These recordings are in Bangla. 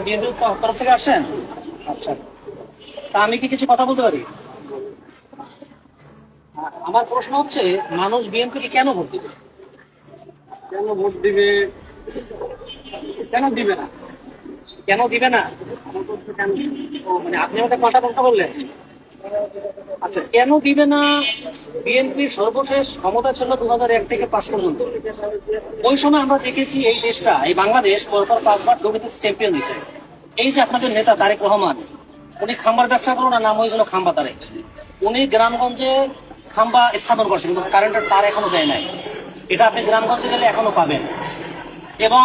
বিএনপির তরফ থেকে আসছেন? আচ্ছা, তা আমি কি কিছু কথা বলতে পারি? আমার প্রশ্ন হচ্ছে, মানুষ বিএনপিকে কেন ভোট দিবে? কেন ভোট দিবে? কেন দিবে না? কেন দিবে না? ও, মানে আপনি আমাকে কথা বলতে বললেন। আচ্ছা, কেন দিবে না? বিএনপির সর্বশেষ ক্ষমতা ছিল 2001 থেকে 5 পর্যন্ত। ওই সময় আমরা দেখেছি এই দেশটা, এই বাংলাদেশ পরপর 5বার দুর্নীতিতে চ্যাম্পিয়ন হয়েছে। এই যে আপনাদের নেতা তারেক রহমান, উনি খাম্বার ব্যবসা করুন, না নাম হয়েছিল খাম্বা তারেক। উনি গ্রামগঞ্জে খাম্বা স্থাপন করছে, কিন্তু কারেন্টের তার এখনো দেয় নাই। এটা আপনি গ্রামগঞ্জে গেলে এখনো পাবেন। এবং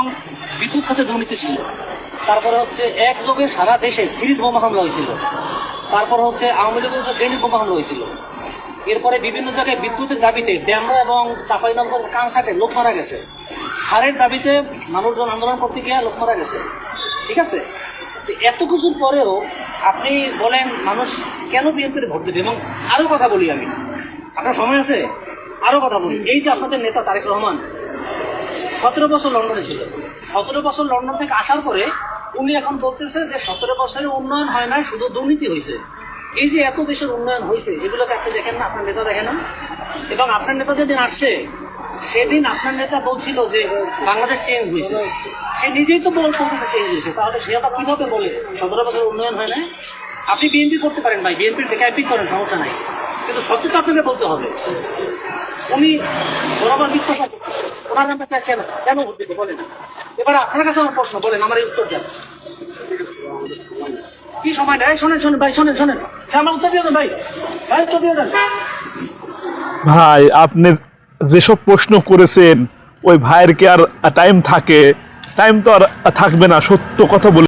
বিদ্যুৎ খাতে দুর্নীতি ছিল। তারপরে হচ্ছে একযোগে সারা দেশে সিরিজ বোমা হামলা হয়েছিল। তারপর হচ্ছে আওয়ামী লীগের গ্রেনেড বোমা হামলা হয়েছিল। এরপরে বিভিন্ন জায়গায় বিদ্যুতের দাবিতে ড্যামরা এবং চাঁপাইনবাবগঞ্জ কানসাটে লোক মারা গেছে। সারের দাবিতে মানুষজন আন্দোলন করতে গিয়ে লোক মারা গেছে। ঠিক আছে, তো এত কিছুর পরেও আপনি বলেন মানুষ কেন বিএনপির ভোট দেবে? এবং আরো কথা বলি আমি, আপনার সময় আছে? আরো কথা বলি। এই যে আপনাদের নেতা তারেক রহমান 17 বছর লন্ডনে ছিল। 17 বছর লন্ডন থেকে আসার পরে উনি এখন বলতেছে যে 17 বছরে উন্নয়ন হয় না, শুধু দুর্নীতি হয়েছে। এই যে এত দেশের উন্নয়ন হয়েছে, এগুলোকে আপনি দেখেন না? আপনার নেতা দেখেন না? এবং আপনার নেতা যেদিন আসছে সেদিন আপনার নেতা বলছিল যে বাংলাদেশ চেঞ্জ হয়েছে। সে নিজেই তো বলতেছে চেঞ্জ হয়েছে, তাহলে সে আবার কিভাবে বলে 17 বছর উন্নয়ন হয় না? আপনি বিএনপি করতে পারেন ভাই, বিএনপির ডেকাইপি করেন, সমস্যা নাই, কিন্তু সত্যতা আপনাকে বলতে হবে। উনি বরাবর মিথ্যাচার করতেছে, ওনার নামটা কেন কেন ভোট দিতে বলেন? এবার আপনার কাছে আমার প্রশ্ন, বলেন, আমার এই উত্তর দেন। কি সময় নেই? শোনেন শোনেন ভাই, শোনেন শোনেন, আমার উত্তর দিয়ে দেন ভাই, ভাই উত্তর দিয়ে দেন। ভাই, আপনি যেসব প্রশ্ন করেছেন ওই ভাইয়ের কি আর টাইম থাকে? টাইম তো আর থাকবে না, সত্য কথা বলে